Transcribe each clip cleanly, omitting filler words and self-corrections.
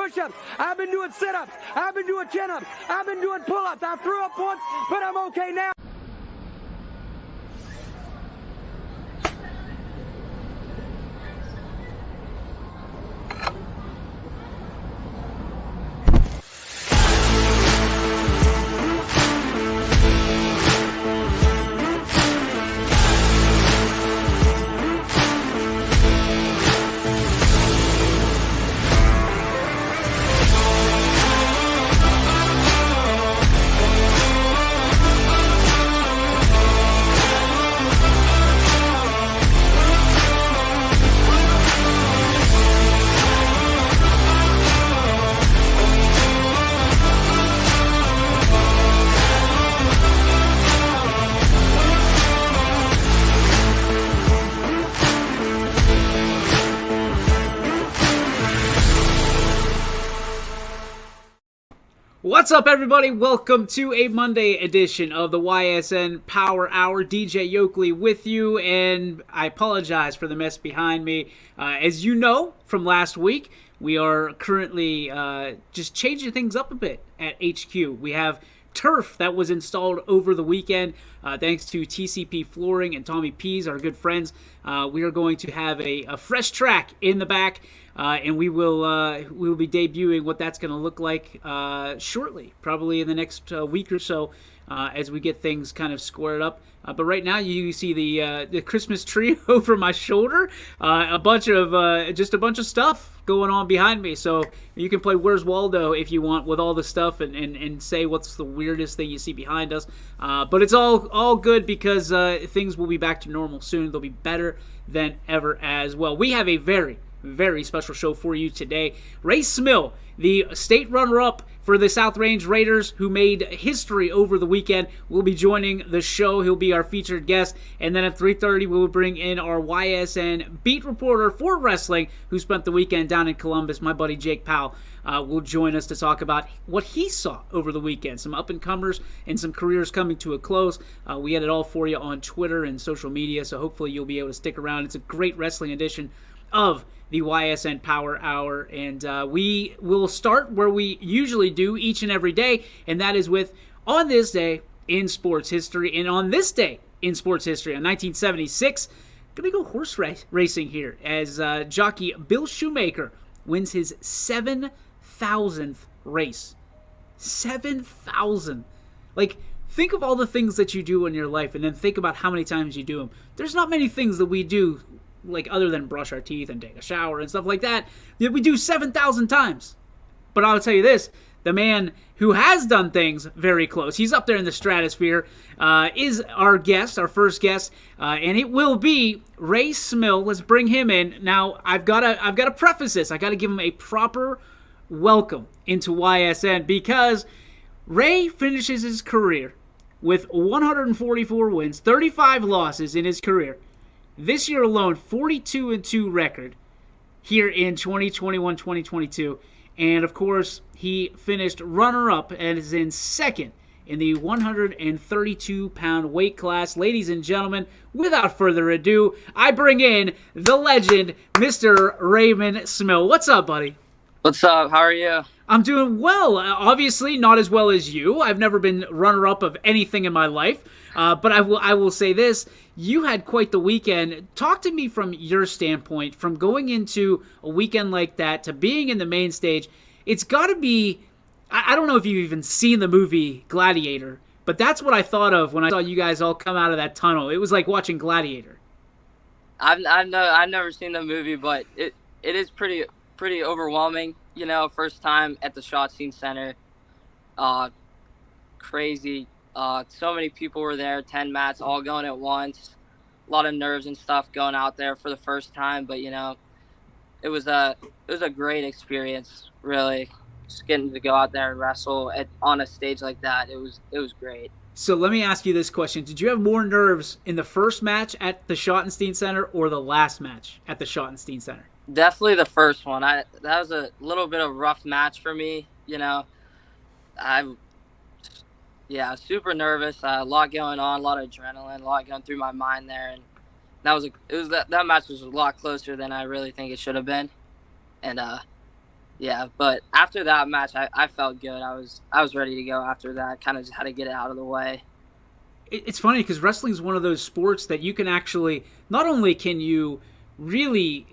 push-ups. I've been doing sit-ups. I've been doing chin-ups. I've been doing pull-ups. I threw up once, but I'm okay now. What's up, everybody? Welcome to a Monday edition of the Ysn Power Hour. DJ Yoakley with you, and I apologize for the mess behind me. As you know from last week, we are currently just changing things up a bit at HQ. We have turf that was installed over the weekend, thanks to TCP Flooring and Tommy Pease, our good friends. We are going to have a fresh track in the back, and we will be debuting what that's going to look like shortly, probably in the next week or so, as we get things kind of squared up. But right now, you see the Christmas tree over my shoulder, a bunch of stuff going on behind me. So you can play Where's Waldo if you want with all the stuff and say what's the weirdest thing you see behind us. But it's all good because things will be back to normal soon. They'll be better than ever as well. We have a very, very special show for you today. Ray Cmil, the state runner-up for the South Range Raiders, who made history over the weekend, will be joining the show. He'll be our featured guest. And then at 3:30, we will bring in our YSN beat reporter for wrestling, who spent the weekend down in Columbus. My buddy Jake Powell will join us to talk about what he saw over the weekend. Some up-and-comers and some careers coming to a close. We had it all for you on Twitter and social media, so hopefully you'll be able to stick around. It's a great wrestling edition of the Ysn Power Hour, and we will start where we usually do each and every day, and that is with On This Day in Sports History. And on this day in sports history, in 1976, gonna go horse racing here as jockey Bill Shoemaker wins his 7,000th race. 7,000. Like, think of all the things that you do in your life, and then think about how many times you do them. There's not many things that we do, like, other than brush our teeth and take a shower and stuff like that we do 7,000 times. But I'll tell you this, the man who has done things very close, he's up there in the stratosphere, is our guest, our first guest, and it will be Ray Cmil. Let's bring him in. Now, I've got to preface this. I got to give him a proper welcome into YSN, because Ray finishes his career with 144 wins, 35 losses in his career. This year alone, 42-2 record here in 2021-2022. And, of course, he finished runner-up and is in second in the 132-pound weight class. Ladies and gentlemen, without further ado, I bring in the legend, Mr. Raymond Cmil. What's up, buddy? What's up? How are you? I'm doing well. Obviously, not as well as you. I've never been runner-up of anything in my life. But I will say this. You had quite the weekend. Talk to me from your standpoint, from going into a weekend like that to being in the main stage. It's got to be, I don't know if you've even seen the movie Gladiator, but that's what I thought of when I saw you guys all come out of that tunnel. It was like watching Gladiator. I've never seen the movie, but it is pretty overwhelming. You know, first time at the Schottenstein Center. Crazy. So many people were there, 10 mats, all going at once. A lot of nerves and stuff going out there for the first time, but you know, it was a great experience, really. Just getting to go out there and wrestle on a stage like that, it was great. So let me ask you this question. Did you have more nerves in the first match at the Schottenstein Center or the last match at the Schottenstein Center? Definitely the first one. That was a little bit of a rough match for me, you know. Super nervous. A lot going on, a lot of adrenaline, a lot going through my mind there, and that match was a lot closer than I really think it should have been. And Yeah, but after that match, I felt good. I was ready to go after that. Kind of just had to get it out of the way. It's funny because wrestling is one of those sports that you can actually, not only can you really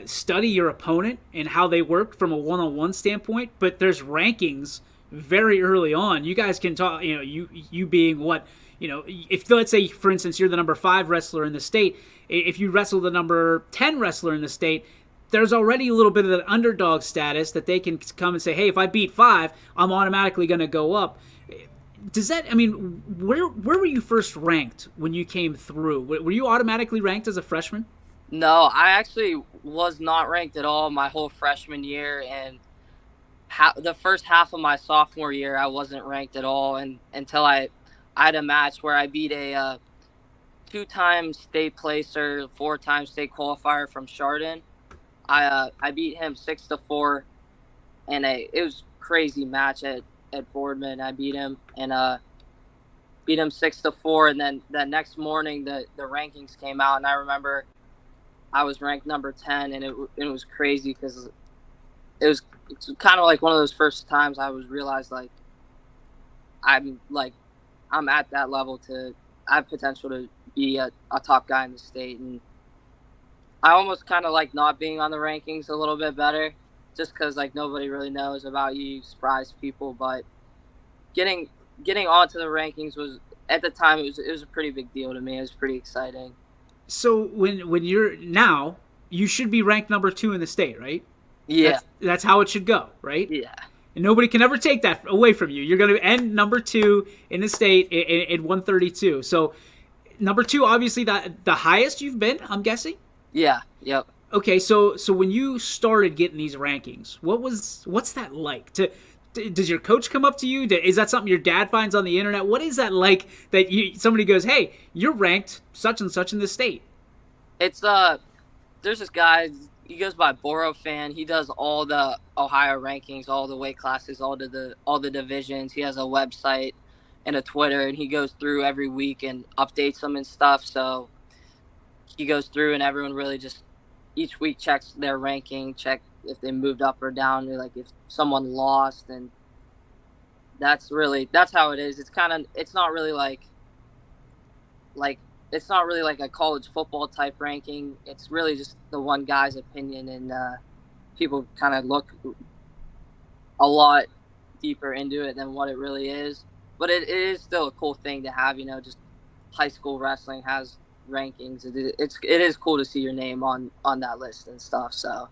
study your opponent and how they work from a one-on-one standpoint, but there's rankings very early on. You guys can talk, you being what, if let's say, for instance, you're the number 5 wrestler in the state, if you wrestle the number 10 wrestler in the state, there's already a little bit of an underdog status that they can come and say, hey, if I beat 5, I'm automatically going to go up. Does that, where were you first ranked when you came through? Were you automatically ranked as a freshman? No, I actually was not ranked at all my whole freshman year, and the first half of my sophomore year, I wasn't ranked at all, and until I had a match where I beat a 2-time state placer, 4-time state qualifier from Chardon. I beat him 6-4, and it was a crazy match at Boardman. I beat him and beat him 6-4, and then that next morning the rankings came out, and I remember I was ranked number 10, and it was crazy because it's kind of like one of those first times I was realized like I'm at that level I have potential to be a top guy in the state, and I almost kind of like not being on the rankings a little bit better, just because like nobody really knows about you. You surprise people, but getting onto the rankings was at the time it was a pretty big deal to me. It was pretty exciting. So when you're now, you should be ranked number 2 in the state, right? Yeah, that's how it should go, right? Yeah. And nobody can ever take that away from you. You're going to end number 2 in the state at 132. So number 2, obviously the highest you've been, I'm guessing. Yeah. Yep. Okay, so when you started getting these rankings, what's that like? Does your coach come up to you? Is that something your dad finds on the internet? What is that like that somebody goes, hey, you're ranked such and such in the state? It's there's this guy, he goes by Boro Fan. He does all the Ohio rankings, all the weight classes, all the divisions. He has a website and a Twitter, and he goes through every week and updates them and stuff. So he goes through, and everyone really just each week checks their ranking, check if they moved up or down, or like if someone lost, and that's how it is. It's not really like it's not really like a college football type ranking. It's really just the one guy's opinion, and people kind of look a lot deeper into it than what it really is. But it is still a cool thing to have, just high school wrestling has rankings. It is cool to see your name on that list and stuff. So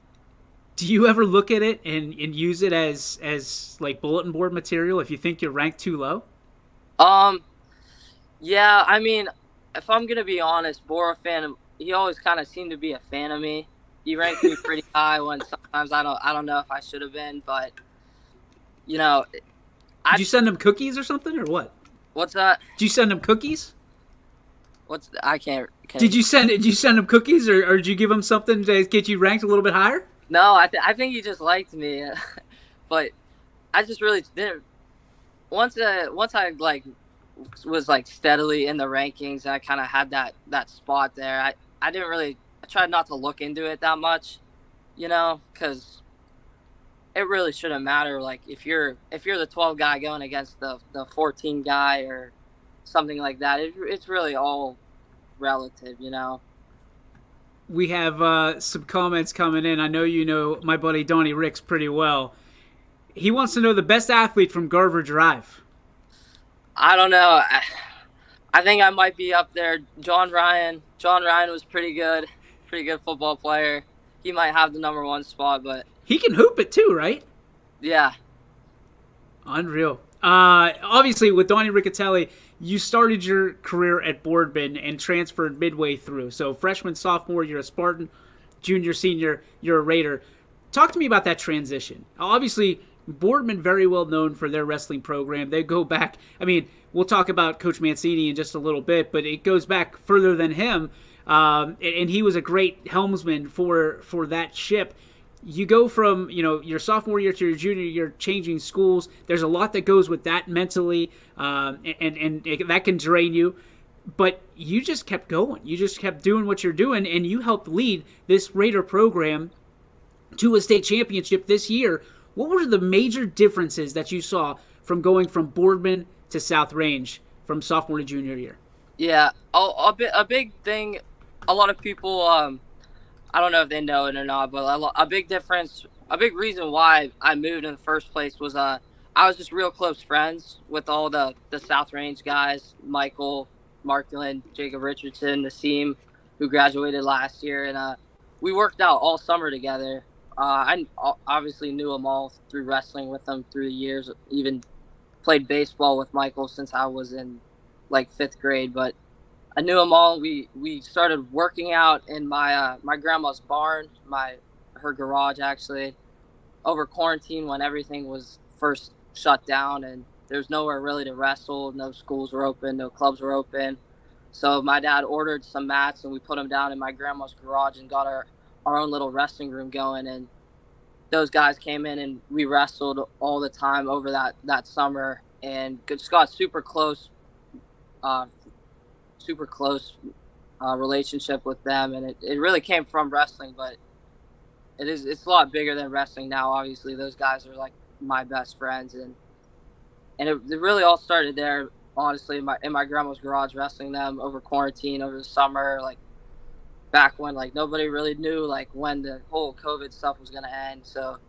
do you ever look at it and use it as like bulletin board material if you think you're ranked too low? Yeah, if I'm gonna be honest, Boro Fan, he always kind of seemed to be a fan of me. He ranked me pretty high when sometimes I don't know if I should have been, but did you send him cookies or something, or what? What's that? Did you send him cookies? I can't. Did you send him cookies, or did you give him something to get you ranked a little bit higher? No, I think he just liked me, but I just really didn't. Once I was steadily in the rankings, I kind of had that spot there. I tried not to look into it that much, because it really shouldn't matter. Like if you're the 12 guy going against the 14 guy or something like that, it's really all relative, We have some comments coming in. I know you know my buddy Donnie Ricks pretty well. He wants to know the best athlete from Garver Drive. I don't know. I think I might be up there. John Ryan was pretty good football player. He might have the number 1 spot, but he can hoop it too, right? Yeah. Unreal. Obviously, with Donnie Riccatelli, you started your career at Boardman and transferred midway through. So freshman, sophomore, you're a Spartan. Junior, senior, you're a Raider. Talk to me about that transition. Obviously, Boardman very well known for their wrestling program. They go back. We'll talk about Coach Mancini in just a little bit, but it goes back further than him. And he was a great helmsman for that ship. You go from your sophomore year to your junior year, changing schools. There's a lot that goes with that mentally, and that can drain you. But you just kept going. You just kept doing what you're doing, and you helped lead this Raider program to a state championship this year. What were the major differences that you saw from going from Boardman to South Range from sophomore to junior year? Yeah, a big thing. A lot of people, I don't know if they know it or not, but a big difference, a big reason why I moved in the first place was I was just real close friends with all the South Range guys, Michael, Markland, Jacob Richardson, Nassim, who graduated last year, and we worked out all summer together. I obviously knew them all through wrestling with them through the years, even played baseball with Michael since I was in like 5th grade, but I knew them all. We started working out in my grandma's barn, her garage actually, over quarantine when everything was first shut down and there's nowhere really to wrestle. No schools were open, no clubs were open. So my dad ordered some mats and we put them down in my grandma's garage and got our own little wrestling room going. And those guys came in and we wrestled all the time over that summer and just got super close relationship with them. And it really came from wrestling, but it's a lot bigger than wrestling now. Obviously, those guys are like my best friends, and it really all started there. Honestly, in my grandma's garage, wrestling them over quarantine over the summer, like back when like nobody really knew like when the whole COVID stuff was gonna end. So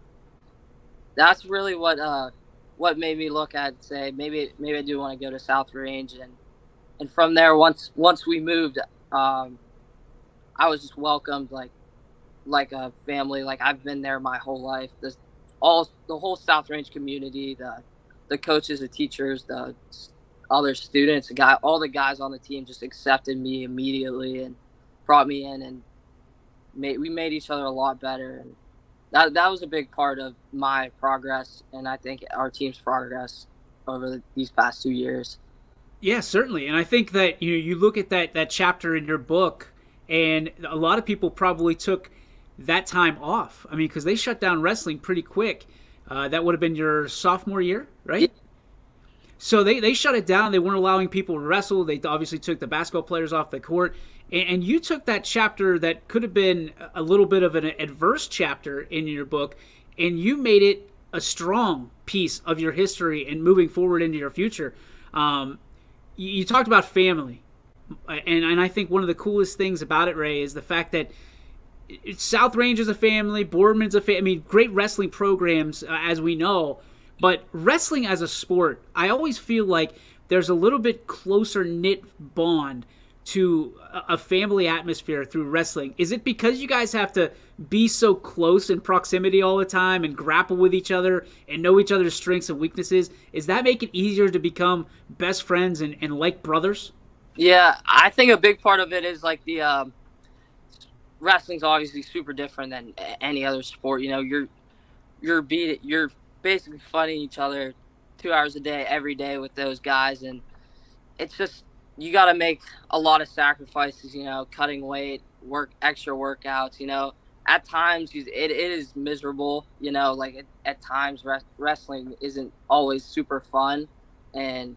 that's really what made me look at and say maybe I do want to go to South Range, and from there once we moved, I was just welcomed like a family. Like I've been there my whole life. The whole South Range community, the coaches, the teachers, the other students, all the guys on the team just accepted me immediately and brought me in, and we made each other a lot better. And that was a big part of my progress, and I think our team's progress over these past 2 years. Yeah, certainly. And I think that you look at that chapter in your book, and a lot of people probably took that time off. I mean, because they shut down wrestling pretty quick. That would have been your sophomore year, right? Yeah. So they shut it down. They weren't allowing people to wrestle. They obviously took the basketball players off the court. And you took that chapter that could have been a little bit of an adverse chapter in your book, and you made it a strong piece of your history and moving forward into your future. You talked about family. And I think one of the coolest things about it, Ray, is the fact that South Range is a family, Boardman's a family. I mean, great wrestling programs, as we know. But wrestling as a sport, I always feel like there's a little bit closer knit bond to a family atmosphere through wrestling. Is it because you guys have to be so close in proximity all the time and grapple with each other and know each other's strengths and weaknesses? Does that make it easier to become best friends and like brothers? Yeah, I think a big part of it is like the wrestling's obviously super different than any other sport. You know, you're basically fighting each other 2 hours a day, every day with those guys, and it's just you got to make a lot of sacrifices. You know, cutting weight, extra workouts. You know, at times it is miserable. You know, like at times wrestling isn't always super fun, and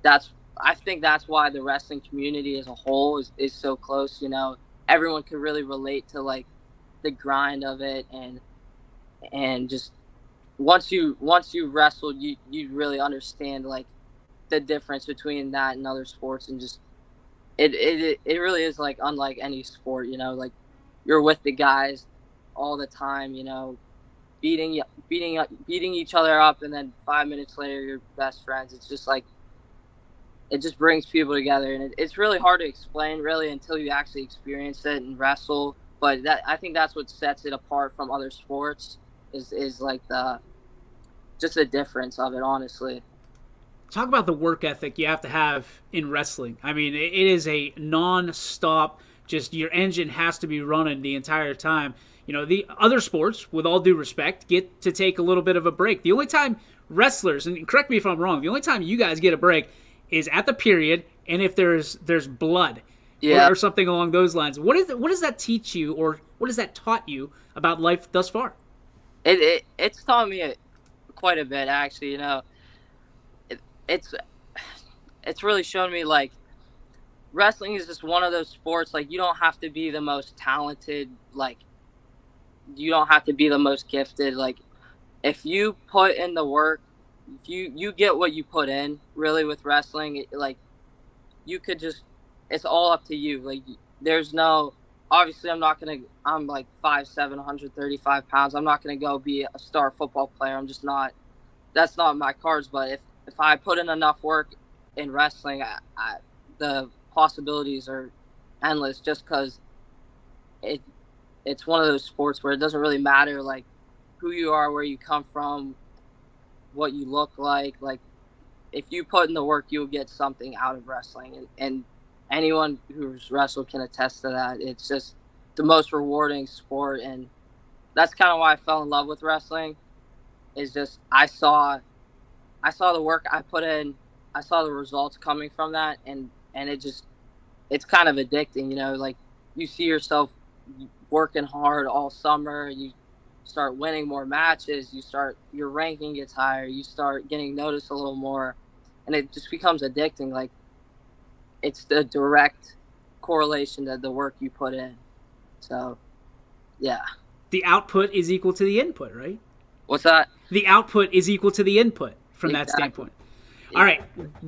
I think that's why the wrestling community as a whole is so close. You know, everyone can really relate to like the grind of it, and just once you wrestled, you really understand like the difference between that and other sports, and just it really is like unlike any sport. You know, like you're with the guys all the time. You know, beating each other up, and then 5 minutes later you're best friends. It's just like it just brings people together, and it's really hard to explain really until you actually experience it and wrestle. But I think that's what sets it apart from other sports is like just the difference of it, honestly. Talk about the work ethic you have to have in wrestling. I mean, it is a non-stop, just your engine has to be running the entire time. You know, the other sports, with all due respect, get to take a little bit of a break. The only time wrestlers, and correct me if I'm wrong, the only time you guys get a break is at the period, and if there's blood, or something along those lines. What does that teach you, or what has that taught you about life thus far? It's taught me quite a bit, actually. You know, it's really shown me like wrestling is just one of those sports. Like you don't have to be the most talented like you don't have to be the most gifted. Like, if you put in the work, if you get what you put in, really, with wrestling, like, you could just, it's all up to you. Like, there's no, obviously I'm like 5'7", 135 pounds. I'm not going to go be a star football player. I'm just not, that's not my cards. But if I put in enough work in wrestling, the possibilities are endless, just because it's one of those sports where it doesn't really matter, like, who you are, where you come from, what you look like. Like, if you put in the work, you'll get something out of wrestling. And anyone who's wrestled can attest to that. It's just the most rewarding sport. And that's kind of why I fell in love with wrestling, is just I saw the work I put in. I saw the results coming from that. And it's kind of addicting, like, you see yourself working hard all summer. You start winning more matches. Your ranking gets higher. You start getting noticed a little more, and it just becomes addicting. Like, it's the direct correlation to the work you put in. So, yeah. The output is equal to the input, right? What's that? The output is equal to the input from that standpoint. All right.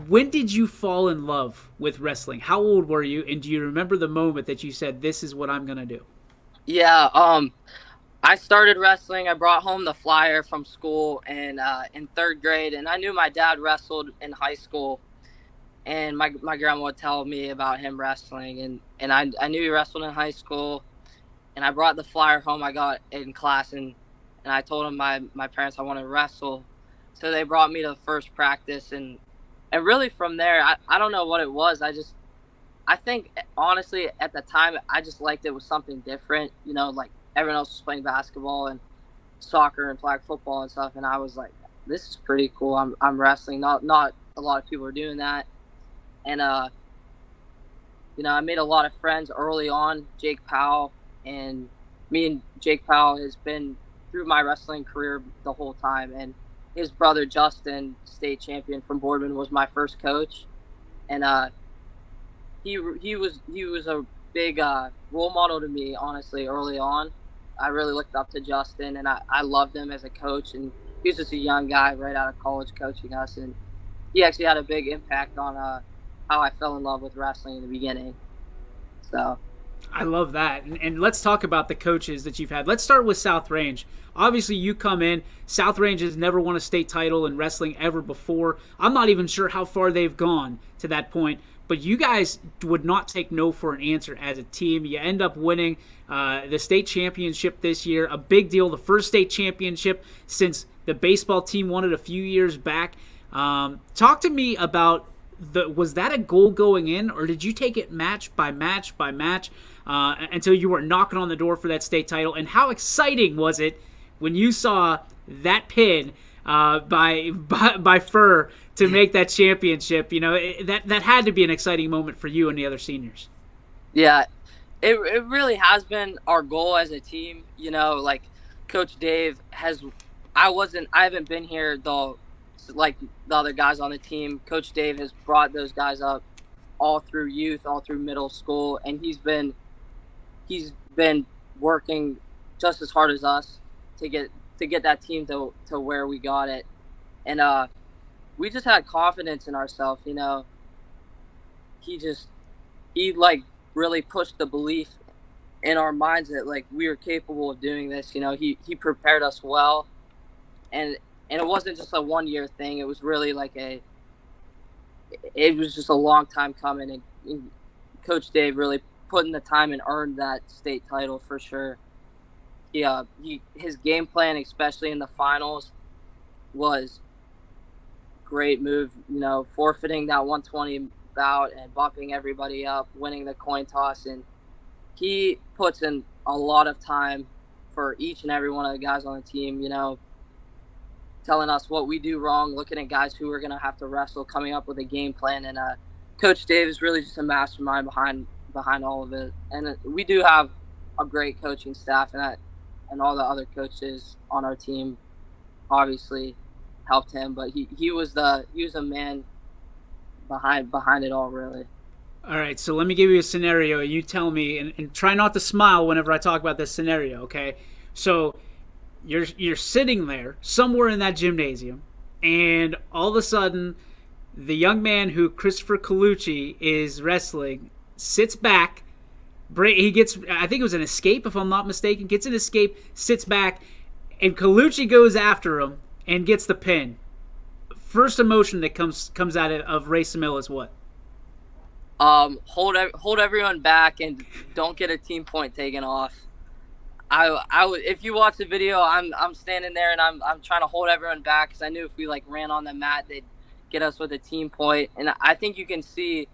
When did you fall in love with wrestling? How old were you? And do you remember the moment that you said, this is what I'm going to do? Yeah. I started wrestling. I brought home the flyer from school in 3rd grade, and I knew my dad wrestled in high school, and my grandma would tell me about him wrestling, and I knew he wrestled in high school, and I brought the flyer home. I got in class, and I told him my parents I wanted to wrestle, so they brought me to the first practice, and really from there, I don't know what it was. I think, honestly, at the time, I just liked it was something different, like, everyone else was playing basketball and soccer and flag football and stuff, and I was like, this is pretty cool. I'm wrestling. Not a lot of people are doing that. And I made a lot of friends early on. Jake Powell, and me and Jake Powell has been through my wrestling career the whole time, and his brother Justin, state champion from Boardman, was my first coach, and he was a big role model to me, honestly, early on. I really looked up to Justin, and I loved him as a coach, and he was just a young guy right out of college coaching us, and he actually had a big impact on how I fell in love with wrestling in the beginning. So I love that. And let's talk about the coaches that you've had. Let's start with South Range. Obviously, you come in. South Range has never won a state title in wrestling ever before. I'm not even sure how far they've gone to that point. But you guys would not take no for an answer as a team. You end up winning the state championship this year. A big deal. The first state championship since the baseball team won it a few years back. Talk to me about, was that a goal going in, or did you take it match by match by match until you were knocking on the door for that state title? And how exciting was it when you saw that pin by Fur to make that championship? That had to be an exciting moment for you and the other seniors. Yeah, it really has been our goal as a team. Like, Coach Dave I haven't been here though, like the other guys on the team. Coach Dave has brought those guys up all through youth, all through middle school, and he's been working just as hard as us to get that team to where we got it. And we just had confidence in ourselves. He like really pushed the belief in our minds that, like, we were capable of doing this. He prepared us well, and it wasn't just a 1-year thing. It was really like it was just a long time coming, and Coach Dave really put in the time and earned that state title for sure. His game plan, especially in the finals, was great move. Forfeiting that 120 bout and bumping everybody up, winning the coin toss, and he puts in a lot of time for each and every one of the guys on the team. Telling us what we do wrong, looking at guys who are going to have to wrestle, coming up with a game plan. And Coach Dave is really just a mastermind behind all of it. And we do have a great coaching staff, and all the other coaches on our team obviously helped him. But he was a man behind it all, really. All right, so let me give you a scenario. You tell me, and try not to smile whenever I talk about this scenario, okay? So you're sitting there somewhere in that gymnasium, and all of a sudden, the young man who Christopher Calucci is wrestling sits back. He gets, I think it was an escape, if I'm not mistaken, gets an escape, sits back, and Calucci goes after him and gets the pin. First emotion that comes out of Ray Cmil is what? Hold everyone back and don't get a team point taken off. If you watch the video, I'm standing there and I'm trying to hold everyone back because I knew if we like ran on the mat, they'd get us with a team point. And I think you can see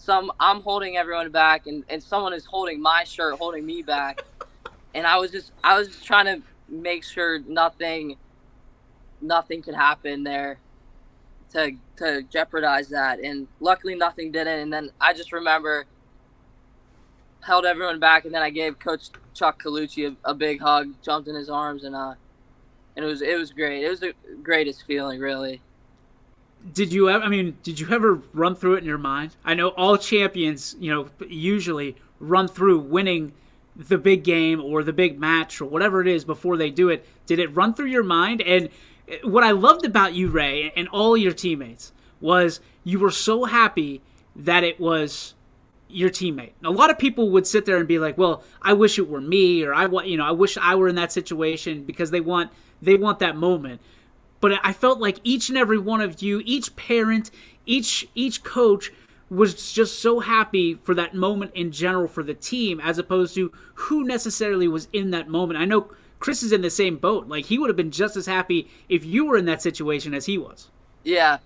I'm holding everyone back and someone is holding my shirt, holding me back. And I was just trying to make sure nothing could happen there to jeopardize that. And luckily nothing didn't. And then I just remember held everyone back, and then I gave Coach Chuck Calucci a big hug, jumped in his arms, and it was great. It was the greatest feeling, really. Did you ever run through it in your mind? I know all champions, usually run through winning the big game or the big match or whatever it is before they do it. Did it run through your mind? And what I loved about you, Ray, and all your teammates was you were so happy that it was your teammate. A lot of people would sit there and be like, well, I wish it were me, or I wish I were in that situation, because they want that moment. But I felt like each and every one of you, each parent, each coach was just so happy for that moment in general for the team, as opposed to who necessarily was in that moment. I know Chris is in the same boat. Like, he would have been just as happy if you were in that situation as he was. Yeah.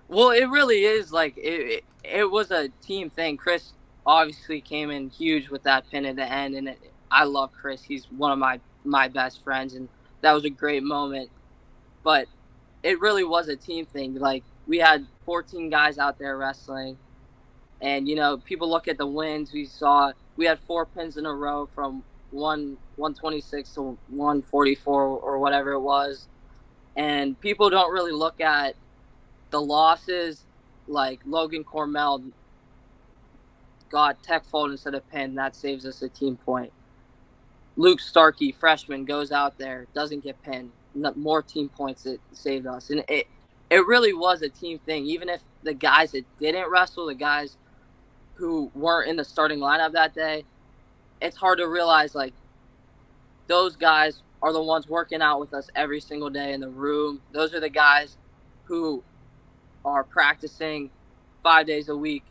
Well, it really is like it was a team thing. Chris obviously came in huge with that pin at the end, and I love Chris. He's one of my best friends, and that was a great moment. But it really was a team thing. Like, we had 14 guys out there wrestling, and people look at the wins. We had 4 pins in a row from 126 to 144 or whatever it was, and people don't really look at the losses. Like Logan Cormel got tech fold instead of pin. That saves us a team point. Luke Starkey, freshman, goes out there, doesn't get pinned. More team points that saved us. And it really was a team thing. Even if the guys that didn't wrestle, the guys who weren't in the starting lineup that day, it's hard to realize, like, those guys are the ones working out with us every single day in the room. Those are the guys who are practicing 5 days a week,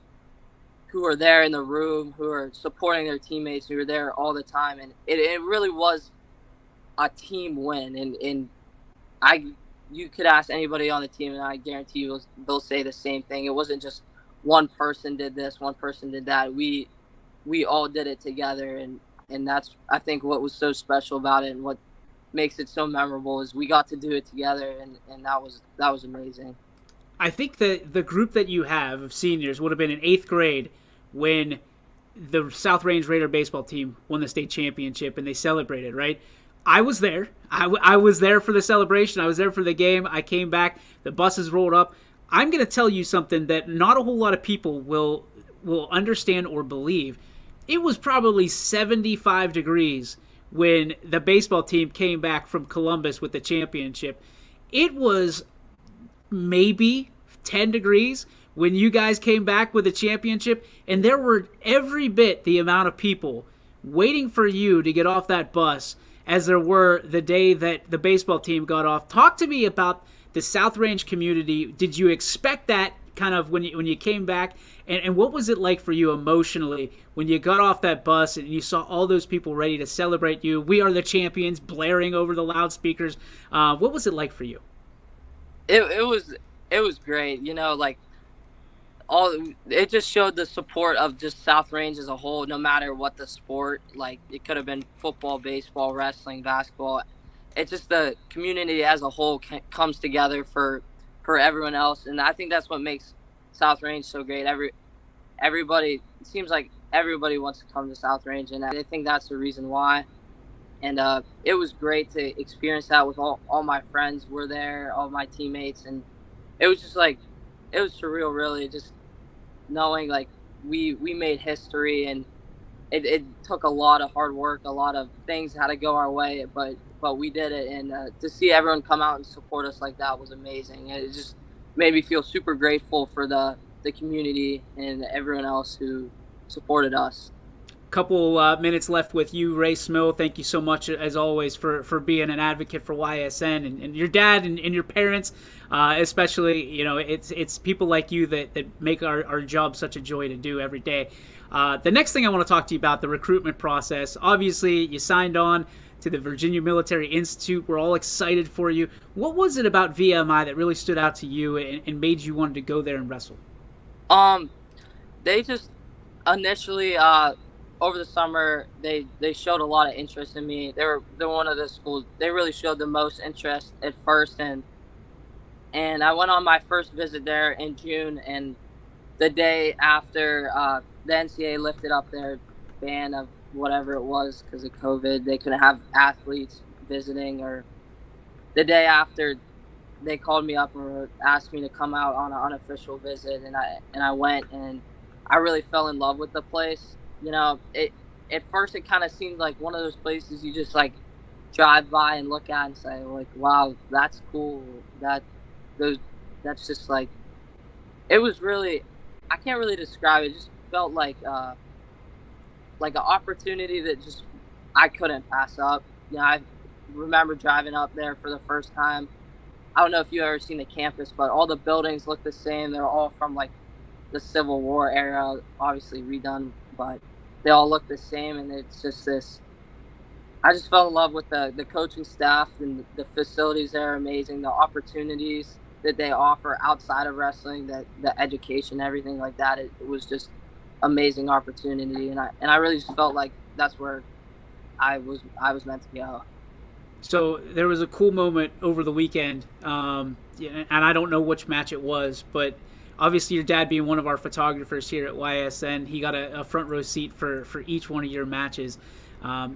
who are there in the room, who are supporting their teammates, who are there all the time. And it really was a team win. And you could ask anybody on the team, and I guarantee you they'll say the same thing. It wasn't just one person did this, one person did that. We all did it together, and that's, I think, what was so special about it, and what makes it so memorable is we got to do it together, and that was amazing. I think that the group that you have of seniors would have been in 8th grade when the South Range Raider baseball team won the state championship and they celebrated, right? I was there. I was there for the celebration. I was there for the game. I came back. The buses rolled up. I'm going to tell you something that not a whole lot of people will understand or believe. It was probably 75 degrees when the baseball team came back from Columbus with the championship. It was maybe 10 degrees when you guys came back with the championship, and there were every bit the amount of people waiting for you to get off that bus as there were the day that the baseball team got off. Talk to me about the South Range community. Did you expect that kind of when you came back, and what was it like for you emotionally when you got off that bus and you saw all those people ready to celebrate you? We are the champions blaring over the loudspeakers. What was it like for you? It was great. Like, it just showed the support of just South Range as a whole, no matter what the sport. Like, it could have been football, baseball, wrestling, basketball. It's just the community as a whole comes together for everyone else, and I think that's what makes South Range so great. Everybody, it seems like everybody wants to come to South Range, and I think that's the reason why. And it was great to experience that with all my friends were there, all my teammates, and it was just like, it was surreal, really, just knowing like we made history, and it took a lot of hard work, a lot of things had to go our way, but we did it. And to see everyone come out and support us like that was amazing. It just made me feel super grateful for the community and everyone else who supported us. Couple minutes left with you, Ray Cmil. Thank you so much, as always, for being an advocate for YSN and your dad and your parents, especially. You know, it's people like you that make our job such a joy to do every day. The next thing I want to talk to you about, the recruitment process. Obviously, you signed on to the Virginia Military Institute. We're all excited for you. What was it about VMI that really stood out to you and made you want to go there and wrestle? They just initially over the summer they showed a lot of interest in me. They're one of the schools. They really showed the most interest at first, and I went on my first visit there in June, and the day after the NCAA lifted up their ban of whatever it was because of COVID, they couldn't have athletes visiting, or the day after they called me up and asked me to come out on an unofficial visit, and I went, and I really fell in love with the place. You know, at first it kind of seemed like one of those places you just like drive by and look at and say like, wow, that's cool. That's just like, it was really, I can't really describe it. It just felt like an opportunity that just I couldn't pass up. You know, I remember driving up there for the first time. I don't know if you've ever seen the campus, but all the buildings look the same. They're all from like the Civil War era, obviously redone, but they all look the same. And it's just this, I just fell in love with the coaching staff, and the facilities there are amazing. The opportunities that they offer outside of wrestling, the education, everything like that, it was just amazing opportunity. And I really just felt like that's where I was meant to go. So there was a cool moment over the weekend, and I don't know which match it was, but obviously your dad being one of our photographers here at YSN, he got a front row seat for each one of your matches.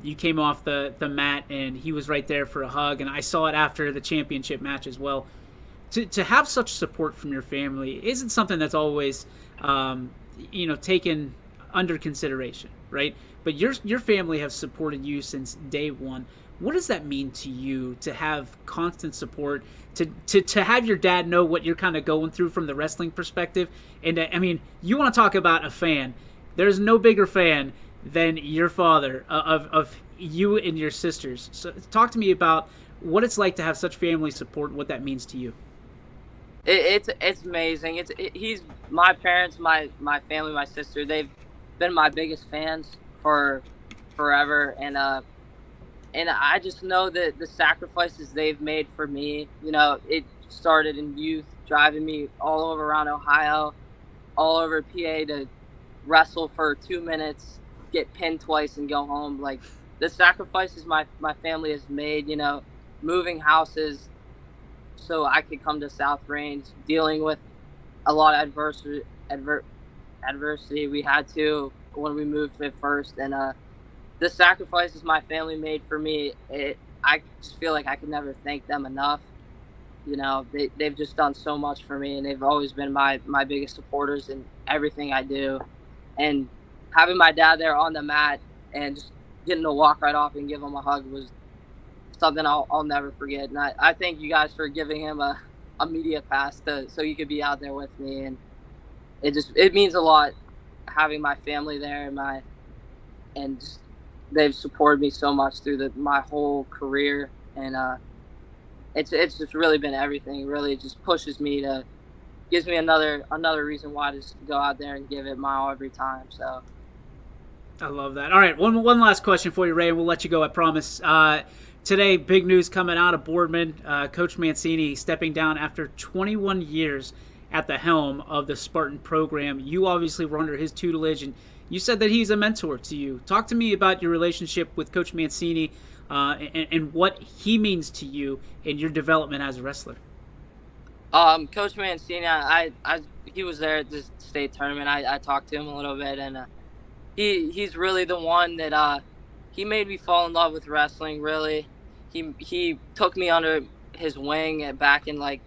You came off the mat, and he was right there for a hug, and I saw it after the championship match as well. To have such support from your family isn't something that's always taken under consideration, right? But your family have supported you since day one. What does that mean to you to have constant support, to have your dad know what you're kind of going through from the wrestling perspective? And I mean, you want to talk about a fan. There's no bigger fan than your father of you and your sisters. So talk to me about what it's like to have such family support, what that means to you. It's amazing. He's my parents, my family, my sister. They've been my biggest fans for forever, and I just know that the sacrifices they've made for me. You know, it started in youth, driving me all over around Ohio, all over PA to wrestle for 2 minutes, get pinned twice, and go home. Like, the sacrifices my family has made. You know, moving houses so I could come to South Range, dealing with a lot of adversity we had to when we moved at first, and the sacrifices my family made for me, I just feel like I could never thank them enough. You know, they've just done so much for me, and they've always been my biggest supporters in everything I do. And having my dad there on the mat and just getting to walk right off and give him a hug was something I'll never forget. And I thank you guys for giving him a media pass so he could be out there with me. And it means a lot having my family there, and just, they've supported me so much through my whole career. And it's just really been everything. Really, it just pushes me gives me another reason why to just go out there and give it my all every time. So I love that. All right, one last question for you, Ray, and we'll let you go, I promise. Today, big news coming out of Boardman. Coach Mancini stepping down after 21 years at the helm of the Spartan program. You obviously were under his tutelage, and you said that he's a mentor to you. Talk to me about your relationship with Coach Mancini and what he means to you in your development as a wrestler. Coach Mancini, he was there at the state tournament. I talked to him a little bit, and he's really the one that he made me fall in love with wrestling. Really, he took me under his wing back in like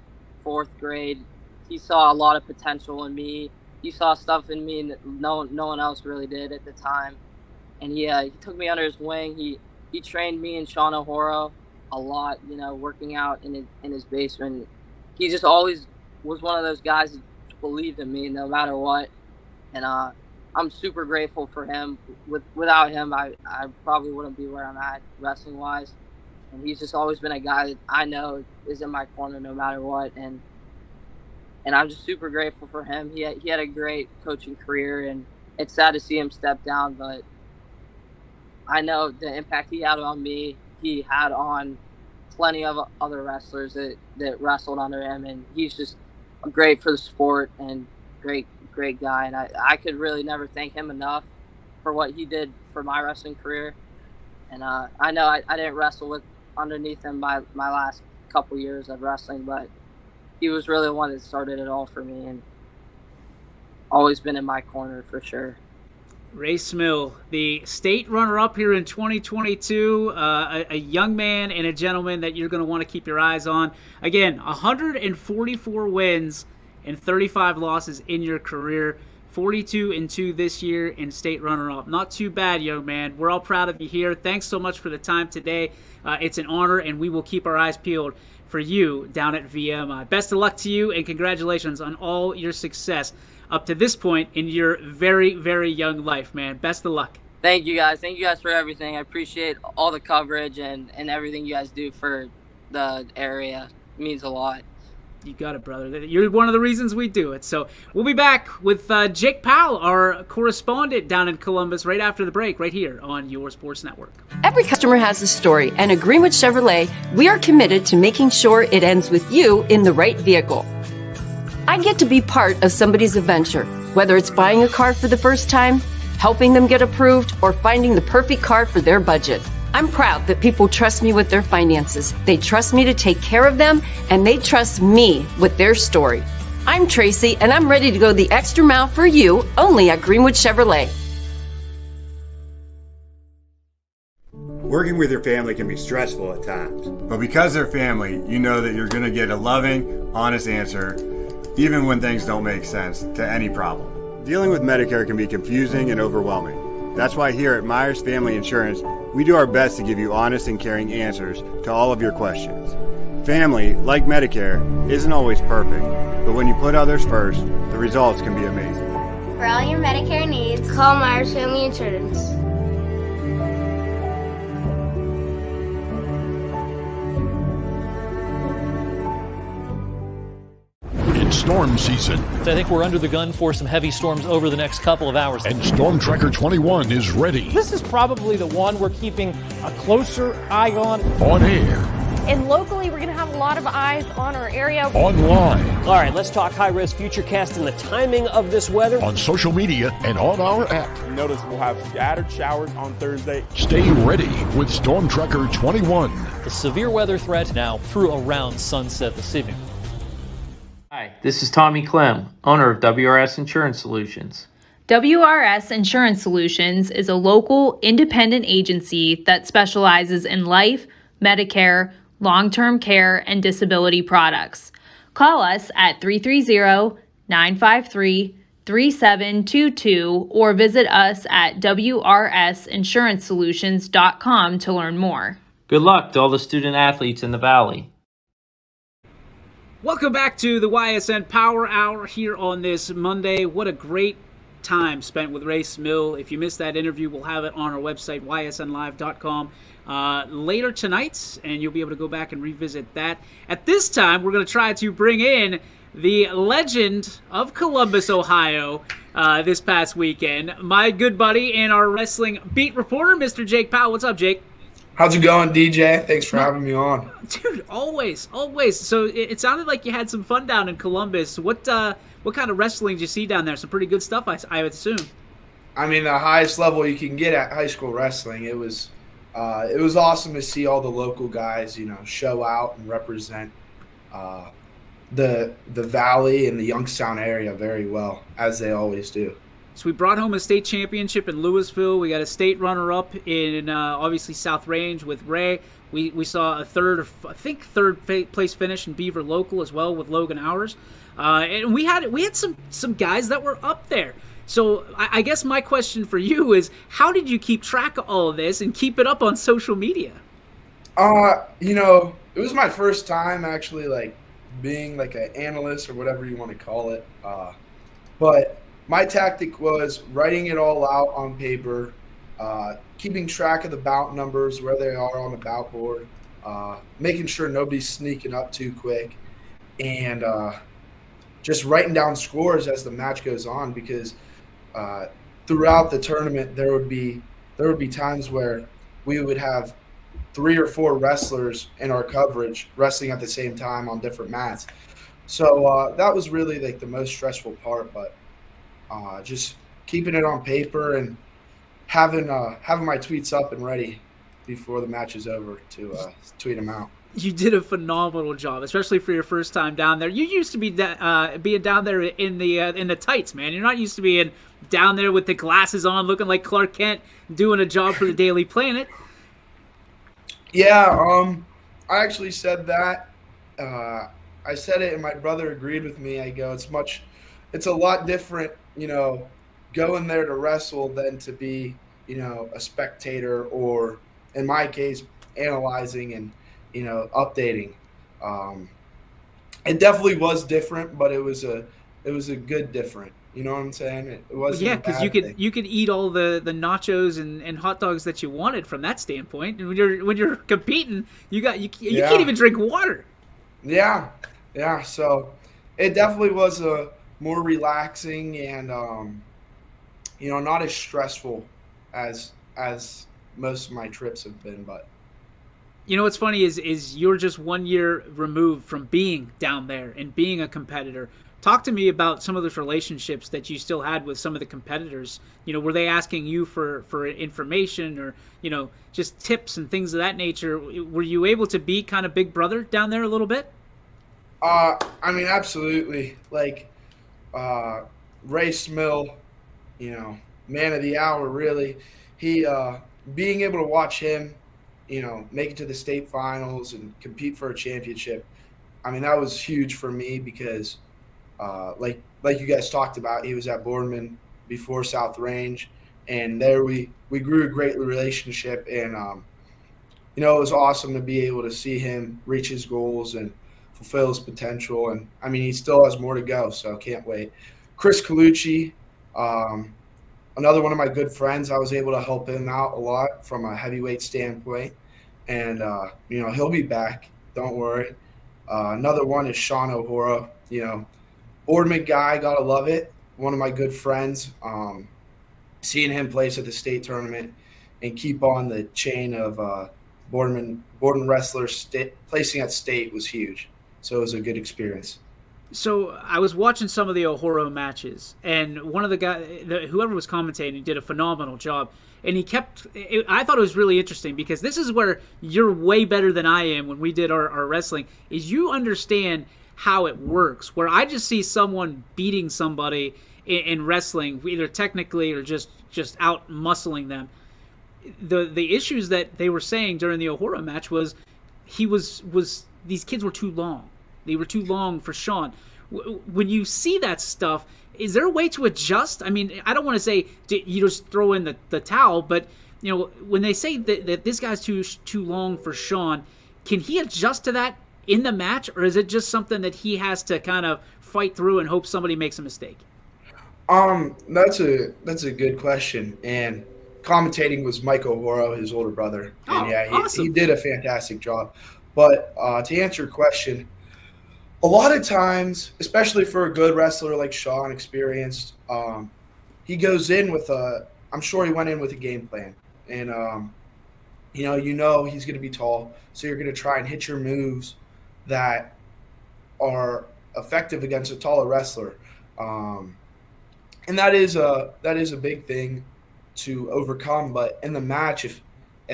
4th grade. He saw a lot of potential in me. He saw stuff in me that no one else really did at the time, and he took me under his wing. He trained me and Sean O'Horo a lot, working out in his basement. He just always was one of those guys that believed in me no matter what. And I'm super grateful for him. Without him, I probably wouldn't be where I'm at wrestling wise. And he's just always been a guy that I know is in my corner no matter what. And I'm just super grateful for him. He had a great coaching career, and it's sad to see him step down, but I know the impact he had on me, he had on plenty of other wrestlers that wrestled under him, and he's just great for the sport and great guy. And I could really never thank him enough for what he did for my wrestling career. And I know I didn't wrestle with underneath him my last couple years of wrestling, but he was really the one that started it all for me and always been in my corner for sure. Ray Cmil, the state runner-up here in 2022, a young man and a gentleman that you're going to want to keep your eyes on. Again, 144 wins and 35 losses in your career, 42-2 this year in state runner-up. Not too bad, young man. We're all proud of you here. Thanks so much for the time today. It's an honor, and we will keep our eyes peeled for you down at VMI. Best of luck to you, and congratulations on all your success up to this point in your very, very young life, man. Best of luck. Thank you guys. Thank you guys for everything. I appreciate all the coverage and everything you guys do for the area. It means a lot. You got it, brother. You're one of the reasons we do it. So we'll be back with Jake Powell, our correspondent down in Columbus, right after the break, right here on your Sports Network. Every customer has a story, and at Greenwood Chevrolet, we are committed to making sure it ends with you in the right vehicle. I get to be part of somebody's adventure, whether it's buying a car for the first time, helping them get approved, or finding the perfect car for their budget. I'm proud that people trust me with their finances. They trust me to take care of them, and they trust me with their story. I'm Tracy, and I'm ready to go the extra mile for you, only at Greenwood Chevrolet. Working with your family can be stressful at times. But because they're family, you know that you're going to get a loving, honest answer, even when things don't make sense to any problem. Dealing with Medicare can be confusing and overwhelming. That's why here at Myers Family Insurance, we do our best to give you honest and caring answers to all of your questions. Family, like Medicare, isn't always perfect, but when you put others first, the results can be amazing. For all your Medicare needs, call Myers Family Insurance. Storm season. I think we're under the gun for some heavy storms over the next couple of hours. And Storm Tracker 21 is ready. This is probably the one we're keeping a closer eye on. On air. And locally, we're going to have a lot of eyes on our area. Online. All right, let's talk high-risk Futurecast and the timing of this weather. On social media and on our app. Notice we'll have scattered showers on Thursday. Stay ready with Storm Tracker 21. The severe weather threat now through around sunset this evening. Hi, this is Tommy Clem, owner of WRS Insurance Solutions. WRS Insurance Solutions is a local, independent agency that specializes in life, Medicare, long-term care, and disability products. Call us at 330-953-3722 or visit us at wrsinsurancesolutions.com to learn more. Good luck to all the student athletes in the Valley. Welcome back to the YSN Power Hour here on this Monday. What a great time spent with Ray Cmil. If you missed that interview, we'll have it on our website, ysnlive.com, later tonight, and you'll be able to go back and revisit that. At this time, we're going to try to bring in the legend of Columbus, Ohio, this past weekend, my good buddy and our wrestling beat reporter, Mr. Jake Powell. What's up, Jake? How's it going, DJ? Thanks for having me on. Dude, always. So it sounded like you had some fun down in Columbus. What kind of wrestling did you see down there? Some pretty good stuff, I would assume. I mean, the highest level you can get at high school wrestling. It was awesome to see all the local guys, show out and represent the Valley and the Youngstown area very well, as they always do. So we brought home a state championship in Louisville. We got a state runner-up in obviously South Range with Ray. We saw a third place finish in Beaver Local as well with Logan Hours. And we had some guys that were up there. So I guess my question for you is, how did you keep track of all of this and keep it up on social media? It was my first time actually like being like an analyst or whatever you want to call it. But my tactic was writing it all out on paper, keeping track of the bout numbers, where they are on the bout board, making sure nobody's sneaking up too quick, and just writing down scores as the match goes on, because throughout the tournament there would be times where we would have 3 or 4 wrestlers in our coverage wrestling at the same time on different mats. So that was really like the most stressful part, but just keeping it on paper and having my tweets up and ready before the match is over to tweet them out. You did a phenomenal job, especially for your first time down there. You used to be being down there in the tights, man. You're not used to being down there with the glasses on, looking like Clark Kent, doing a job for the Daily Planet. Yeah, I actually said that. I said it, and my brother agreed with me. I go, it's a lot different, going there to wrestle than to be, a spectator, or in my case, analyzing and, updating. It definitely was different, but it was a good different. You know what I'm saying? It wasn't. Yeah, because you could eat all the nachos and hot dogs that you wanted from that standpoint. And when you're competing, you can't even drink water. Yeah. So it definitely was a more relaxing and not as stressful as most of my trips have been. But what's funny is you're just 1 year removed from being down there and being a competitor. Talk to me about some of those relationships that you still had with some of the competitors. Were they asking you for information or, just tips and things of that nature? Were you able to be kind of big brother down there a little bit? Absolutely. Like Ray Cmil, man of the hour, really. He being able to watch him, make it to the state finals and compete for a championship, that was huge for me because like you guys talked about, he was at Boardman before South Range, and there we grew a great relationship, and it was awesome to be able to see him reach his goals and fulfill his potential, and he still has more to go, so can't wait. Chris Calucci, another one of my good friends, I was able to help him out a lot from a heavyweight standpoint, and he'll be back, don't worry. Another one is Sean O'Hora, Boardman guy, gotta love it. One of my good friends. Seeing him place at the state tournament and keep on the chain of Boardman wrestlers placing at state was huge. So it was a good experience. So I was watching some of the O'Hora matches, and one of the guys, whoever was commentating, did a phenomenal job. And I thought it was really interesting because this is where you're way better than I am when we did our wrestling, is you understand how it works, where I just see someone beating somebody in wrestling, either technically or just out muscling them. The issues that they were saying during the O'Hora match was these kids were too long. They were too long for Sean. When you see that stuff, is there a way to adjust? I don't want to say you just throw in the towel, but when they say that this guy's too long for Sean, can he adjust to that in the match, or is it just something that he has to kind of fight through and hope somebody makes a mistake? That's a good question. And commentating was Mike O'Hora, his older brother. And awesome. He did a fantastic job. But to answer your question, a lot of times, especially for a good wrestler like Sean, experienced, he goes in with I'm sure he went in with a game plan. And, he's going to be tall, so you're going to try and hit your moves that are effective against a taller wrestler. And that is a big thing to overcome. But in the match, if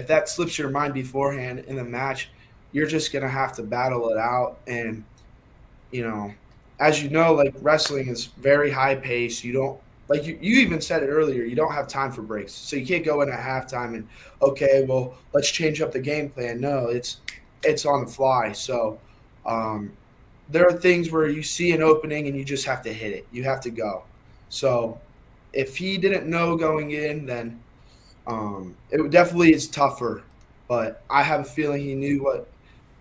that slips your mind beforehand in the match, you're just going to have to battle it out. And, as like wrestling is very high pace. You don't, like you even said it earlier, you don't have time for breaks. So you can't go in at halftime and, okay, well, let's change up the game plan. No, it's on the fly. So there are things where you see an opening and you just have to hit it. You have to go. So if he didn't know going in, then it definitely is tougher. But I have a feeling he knew what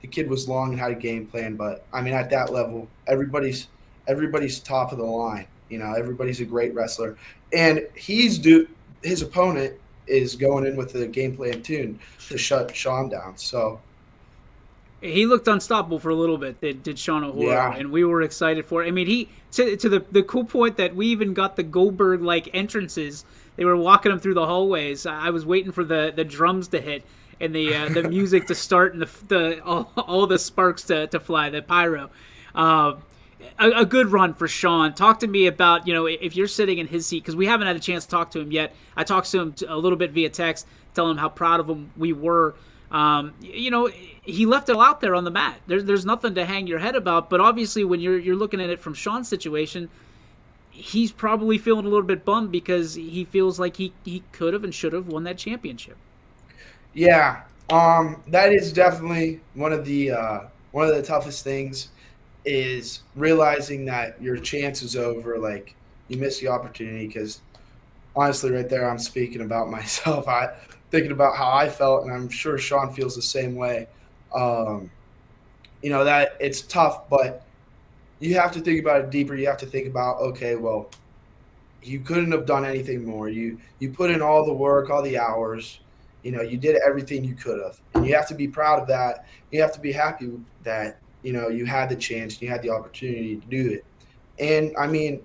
the kid was long and how to game plan. But I mean, at that level, everybody's top of the line. Everybody's a great wrestler, and his opponent is going in with the game plan tune to shut Sean down. So he looked unstoppable for a little bit. Did Sean O'Hara, and we were excited for it. I mean, he to the cool point that we even got the Goldberg like entrances. They were walking him through the hallways. I was waiting for the drums to hit and the music to start and all the sparks to fly, the pyro. A good run for Sean. Talk to me about, if you're sitting in his seat, because we haven't had a chance to talk to him yet. I talked to him a little bit via text, telling him how proud of him we were. He left it all out there on the mat. There's nothing to hang your head about, but obviously when you're looking at it from Sean's situation, he's probably feeling a little bit bummed because he feels like he could have and should have won that championship. Yeah, that is definitely one of the toughest things, is realizing that your chance is over. Like, you missed the opportunity, because honestly, right there, I'm speaking about myself. Thinking about how I felt, and I'm sure Sean feels the same way. That it's tough, but you have to think about it deeper. You have to think about, okay, well, you couldn't have done anything more. You put in all the work, all the hours. You did everything you could have, and you have to be proud of that. You have to be happy that you had the chance and you had the opportunity to do it. And I mean,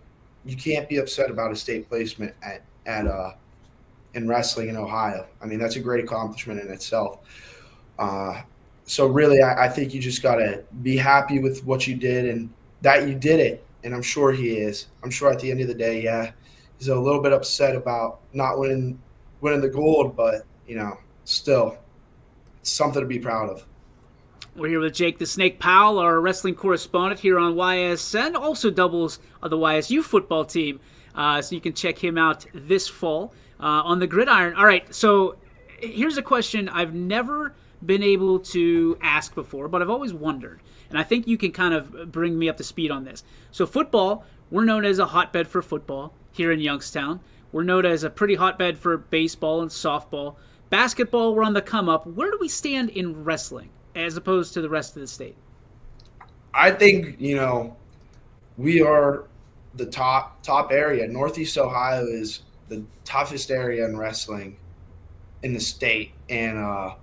you can't be upset about a state placement in wrestling in Ohio. I mean, that's a great accomplishment in itself. So really, I think you just got to be happy with what you did and that you did it. And I'm sure he is. I'm sure at the end of the day, yeah, he's a little bit upset about not winning the gold, but, still, it's something to be proud of. We're here with Jake the Snake Powell, our wrestling correspondent here on YSN, also doubles of the YSU football team. So you can check him out this fall on the gridiron. All right, so here's a question I've never been able to ask before, but I've always wondered, and I think you can kind of bring me up to speed on this. So football, we're known as a hotbed for football here in Youngstown. We're known as a pretty hotbed for baseball and softball. Basketball, we're on the come up. Where do we stand in wrestling as opposed to the rest of the state? I think, we are the top area. Northeast Ohio is the toughest area in wrestling in the state. And,